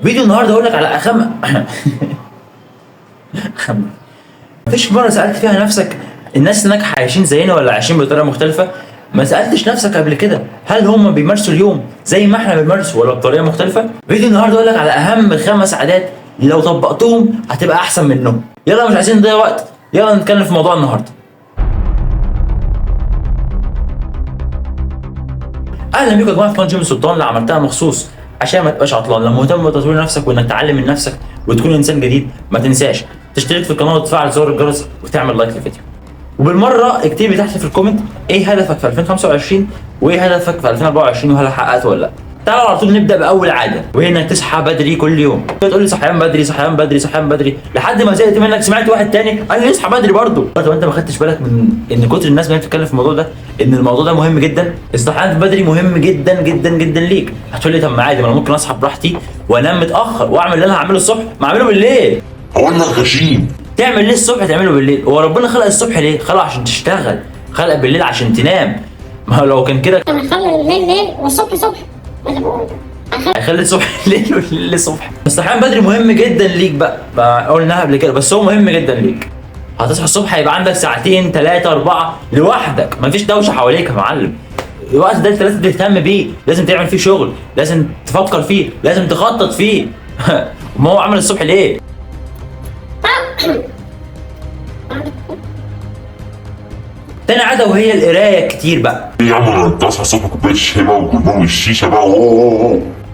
فيديو النهارده اقول لك على مفيش مره سالت فيها نفسك الناس الناجحه عايشين زينا ولا عايشين بطريقه مختلفه؟ ما سالتش نفسك قبل كده هل هم بيمارسوا اليوم زي ما احنا بنمارسه ولا بطريقه مختلفه؟ فيديو النهارده اقول لك على اهم 5 عادات لو طبقتهم هتبقى احسن منهم. يلا مش عايزين نضيع وقت، يلا نتكلم في موضوع النهارده. اهلا بيكم يا جماعه في قناه جيم السلطان اللي عملتها مخصوص عشان ما تبقاش عطلان. لما مهتم بتطوير نفسك وانك تعلم من نفسك وتكون انسان جديد، ما تنساش تشترك في القناه وتفعل زر الجرس وتعمل لايك للفيديو. وبالمره اكتب لي تحت في الكومنت ايه هدفك في 2025 وايه هدفك في 2024 وهل حققته ولا لا. تعالوا على طول نبدا باول عاده، وهي انك تصحى بدري كل يوم. تقول لي صحيان بدري صحيان بدري صحيان بدري لحد ما زهقت منك سمعت واحد تاني قال لي اصحى بدري برضه. طب انت ما خدتش بالك من ان كتر الناس ما بتتكلم في الموضوع ده ان الموضوع ده مهم جدا؟ الصحيان بدري مهم جدا جدا جدا ليك. هتقول لي طب ما عادي، ما انا ممكن اصحى براحتي وانام متاخر واعمل اللي انا هعمله الصبح ما اعمله بالليل. هو انا غشيم؟ تعمل ليه الصبح تعمله بالليل؟ هو ربنا خلق الصبح ليه؟ خلق عشان تشتغل، خلق بالليل عشان تنام. ما هو لو كان كده هنخلي الليل ليل والصبح صبح. انا بقول هيخلي الصبح ليل والليل صبح. الصحيان بدري مهم جدا ليك بقى قلناها قبل كده، بس هو مهم جدا ليك. هتصحى الصبح هيبقى عندك ساعتين 3 4 لوحدك، مفيش دوشه حواليك يا معلم. الوقت ده انت لازم تهتم بيه، لازم تعمل فيه شغل، لازم تفكر فيه، لازم تخطط فيه. ما هو عمل الصبح ليه؟ تاني عادة وهي القراية كتير بقى. ايه يا عم، انت اصحى الصبح كوبايه الشاي بقى والشيشه بقى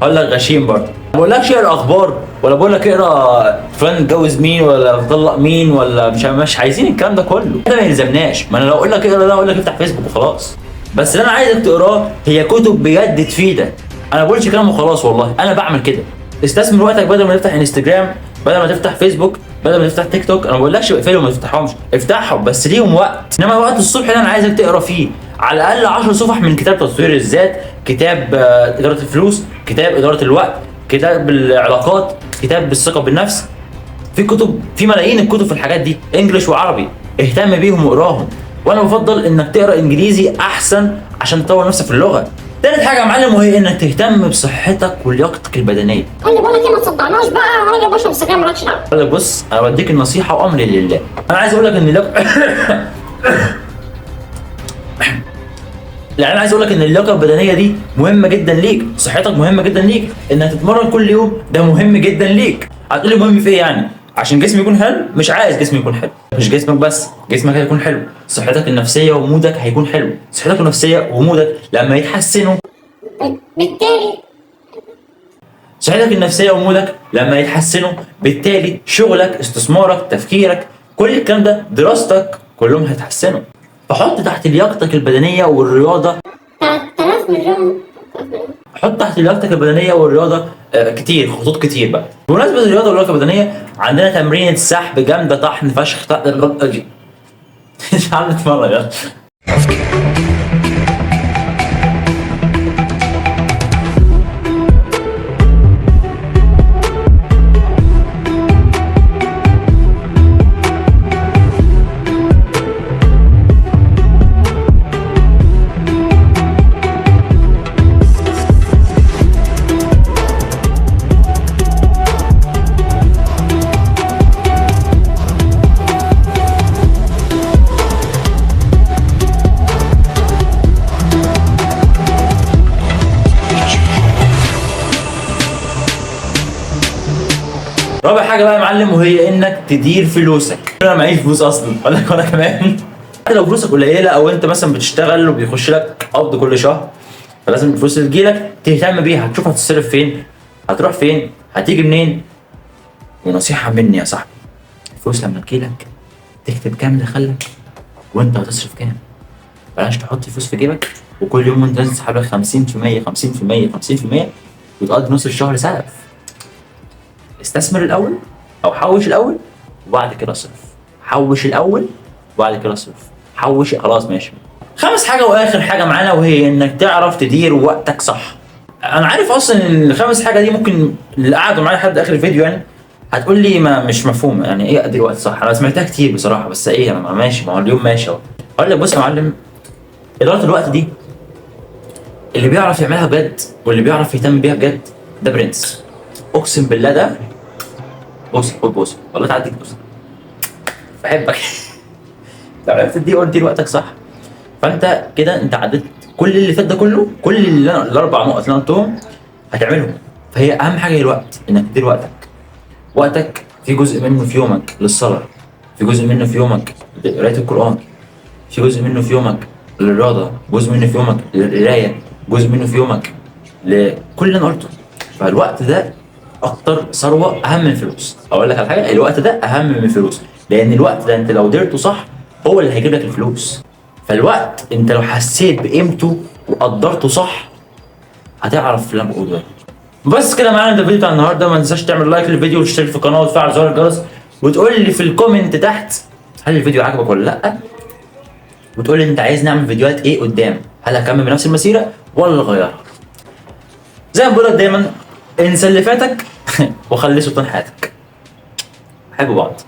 هقول لك غشيم برضه. ما بقولكش اقرا اخبار ولا بقول لك اقرا فلان اتجوز مين ولا طلق مين ولا مش عايزين الكلام ده كله، ده ما يلزمناش. ما انا لو اقول لك اقرا ده اقول لك افتح فيسبوك وخلاص. بس اللي انا عايزك تقراه هي كتب بجد تفيدك. انا ما بقولش كلام وخلاص، والله انا بعمل كده. استثمر وقتك بدل ما تفتح انستجرام، بدل ما تفتح فيسبوك، بدل ما تفتح تيك توك. انا ما بقولكش اقفلهم ما تفتحهمش، افتحهم بس ليهم وقت. انما وقت الصبح ده انا عايزك تقرا فيه على الاقل 10 صفح من كتاب تطوير الذات، كتاب اداره الفلوس، كتاب اداره الوقت، كتاب العلاقات، كتاب بالثقه بالنفس. في كتب، في ملايين الكتب في الحاجات دي، انجلش وعربي. اهتم بيهم واقراهم. وانا بفضل انك تقرا انجليزي احسن عشان تطور نفسك في اللغه. تالت حاجه يا معلم وهي انك تهتم بصحتك ولياقتك البدنيه. اللي بقول لك ايه، ما تصدعناش بقى. راجل بشرب سجاير مالكش دعوه. اقول لك بص، انا بديك النصيحه وامري لله. انا عايز اقول لك ان يعني انا عايز اقول لك ان اللياقه البدنيه دي مهمه جدا ليك، صحتك مهمه جدا ليك، انك تتمرن كل يوم ده مهم جدا ليك. هتقول لي مهم في ايه يعني؟ عشان جسمي يكون حلو؟ مش عايز جسمي يكون حلو، مش جسمك بس، جسمك هيكون حلو، صحتك النفسيه ومودك هيكون حلو. صحتك النفسيه ومودك لما يتحسنوا بالتالي صحتك النفسيه ومودك لما يتحسنوا بالتالي شغلك، استثمارك، تفكيرك، كل الكلام ده، دراستك، كلهم هيتحسنوا. فحط تحت لياقتك البدنيه والرياضه 3000 مليون. حط تحت لياقتك البدنيه والرياضه كتير، خطوط كتير بقى. بمناسبه الرياضه واللياقه البدنيه، عندنا تمرين سحب جامده طحن فشخ مش عارف اتمرن يلا. رابع حاجه بقى يا معلم وهي انك تدير فلوسك. انا معيش فلوس اصلا اقول لك، وانا كمان حتى لو فلوسك قليله او انت مثلا بتشتغل وبيخش لك قبض كل شهر، فلازم الفلوس اللي تجيلك تهتم بيها، تشوف هتصرف فين، هتروح فين، هتيجي منين. ونصيحه مني يا صاحبي، الفلوس لما تجيلك تكتب كام دخلك وانت هتصرف كام. بلاش تحط الفلوس في جيبك وكل يوم وانت لازم تسحب لك 50% 50% 50% وتقضي نص الشهر سلف. استثمر الاول او حوش الاول وبعد كده اصرف. حوش الاول وبعد كده اصرف. حوش خلاص ماشي. خامس حاجه واخر حاجه معانا وهي انك تعرف تدير وقتك صح. انا عارف اصلا ان الخامس حاجه دي ممكن اللي قعدوا معايا لحد اخر الفيديو يعني هتقول لي ما مش مفهوم يعني ايه ادير وقت صح. انا سمعتها كتير بصراحه، بس ايه ماشي، ما هو اليوم ماشي اهو. اقول لك بص يا معلم، اداره الوقت دي اللي بيعرف يعملها بجد واللي بيعرف يهتم بيها بجد ده برنس. اقسم بالله ده بص خد بص والله تعديك بص بحبك. لو عرفت تدي قلت وقتك صح، فانت كده انت عديت كل اللي فات ده كله، كل اللي انا الاربع نقط اللي انا قلتهم هتعملهم. فهي اهم حاجه هي الوقت، انك تدير وقتك. وقتك في جزء منه في يومك للصلاه، في جزء منه في يومك لقرايه القران، في جزء منه في يومك للرياضه، جزء منه في يومك للقرايه، جزء منه في يومك لكل اللي انا قلته. فالوقت ده اكتر ثروه اهم من الفلوس. اقول لك على حاجه، الوقت ده اهم من الفلوس، لان الوقت ده انت لو ديرته صح هو اللي هيجيب لك الفلوس. فالوقت انت لو حسيت بقيمته وقدرته صح هتعرف اللي انا بقوله ده. بس كده معانا ده الفيديو بتاع النهارده. ما تنساش تعمل لايك للفيديو وتشترك في القناه وتفعل زر الجرس وتقول لي في الكومنت تحت هل الفيديو عجبك ولا لا، وتقول لي انت عايز نعمل فيديوهات ايه قدام، هل هكمل بنفس المسيره ولا اغيرها. زي ما بقول لك دايما انسى اللي فاتك وخلي سلطان حياتك. حبوا بعض.